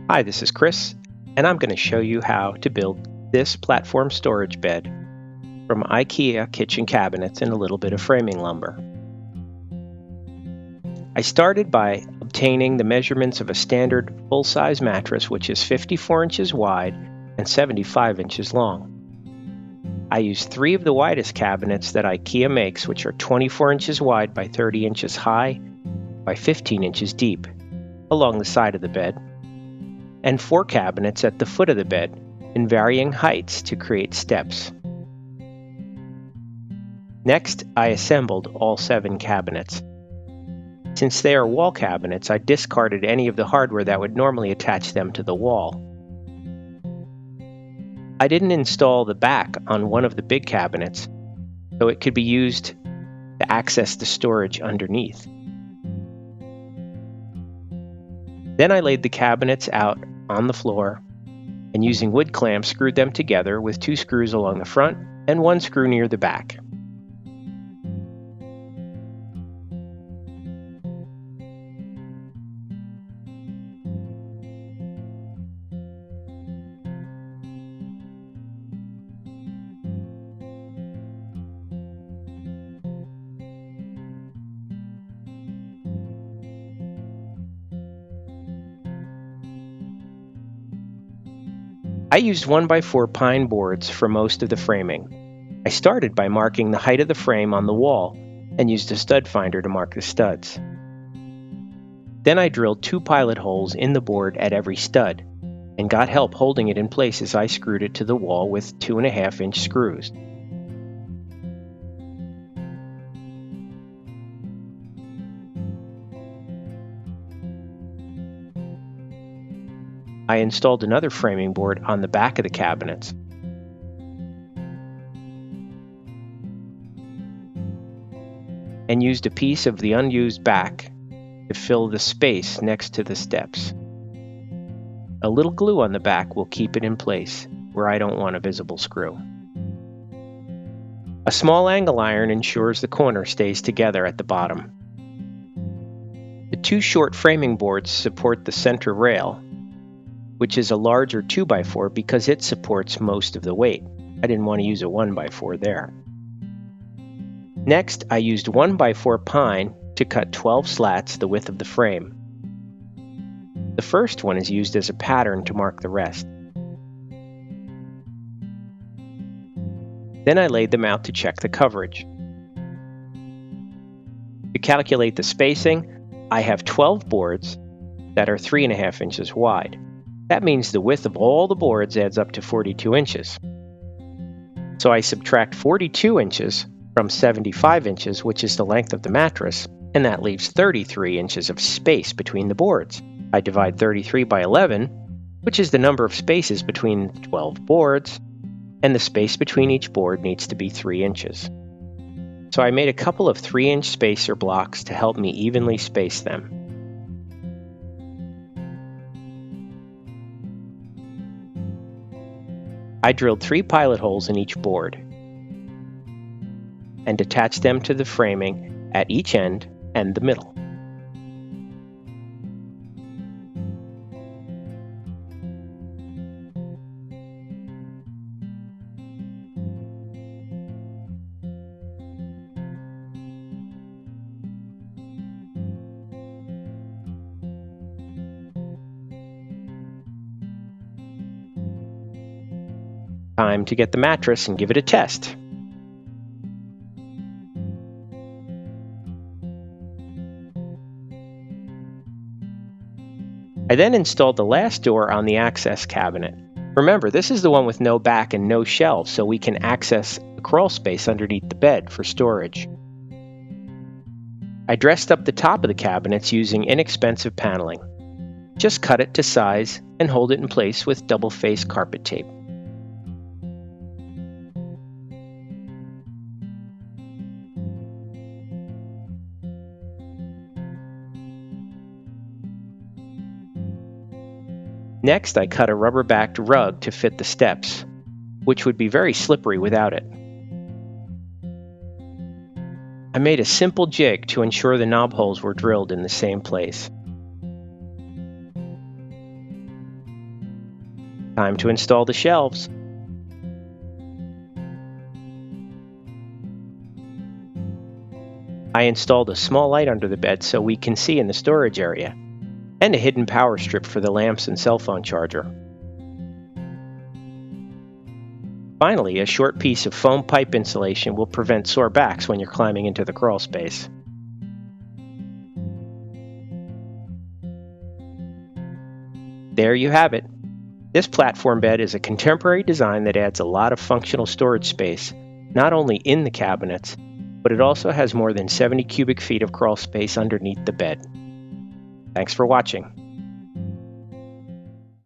Hi, this is Chris, and I'm going to show you how to build this platform storage bed from IKEA kitchen cabinets and a little bit of framing lumber. I started by obtaining the measurements of a standard full-size mattress, which is 54 inches wide and 75 inches long. I used 3 of the widest cabinets that IKEA makes, which are 24 inches wide by 30 inches high by 15 inches deep, along the side of the bed, and 4 cabinets at the foot of the bed in varying heights to create steps. Next, I assembled all 7 cabinets. Since they are wall cabinets, I discarded any of the hardware that would normally attach them to the wall. I didn't install the back on one of the big cabinets, so it could be used to access the storage underneath. Then I laid the cabinets out on the floor and using wood clamps screwed them together with 2 screws along the front and 1 screw near the back. I used 1x4 pine boards for most of the framing. I started by marking the height of the frame on the wall and used a stud finder to mark the studs. Then I drilled 2 pilot holes in the board at every stud and got help holding it in place as I screwed it to the wall with 2.5-inch screws. I installed another framing board on the back of the cabinets. And used a piece of the unused back to fill the space next to the steps. A little glue on the back will keep it in place where I don't want a visible screw. A small angle iron ensures the corner stays together at the bottom. The 2 short framing boards support the center rail, which is a larger 2x4 because it supports most of the weight. I didn't want to use a 1x4 there. Next, I used 1x4 pine to cut 12 slats the width of the frame. The first one is used as a pattern to mark the rest. Then I laid them out to check the coverage. To calculate the spacing, I have 12 boards that are 3.5 inches wide. That means the width of all the boards adds up to 42 inches. So I subtract 42 inches from 75 inches, which is the length of the mattress, and that leaves 33 inches of space between the boards. I divide 33 by 11, which is the number of spaces between 12 boards, and the space between each board needs to be 3 inches. So I made a couple of 3-inch spacer blocks to help me evenly space them. I drilled 3 pilot holes in each board and attached them to the framing at each end and the middle. Time to get the mattress and give it a test. I then installed the last door on the access cabinet. Remember, this is the one with no back and no shelves, so we can access the crawl space underneath the bed for storage. I dressed up the top of the cabinets using inexpensive paneling. Just cut it to size and hold it in place with double-faced carpet tape. Next, I cut a rubber-backed rug to fit the steps, which would be very slippery without it. I made a simple jig to ensure the knob holes were drilled in the same place. Time to install the shelves. I installed a small light under the bed so we can see in the storage area, and a hidden power strip for the lamps and cell phone charger. Finally, a short piece of foam pipe insulation will prevent sore backs when you're climbing into the crawl space. There you have it. This platform bed is a contemporary design that adds a lot of functional storage space, not only in the cabinets, but it also has more than 70 cubic feet of crawl space underneath the bed. Thanks for watching.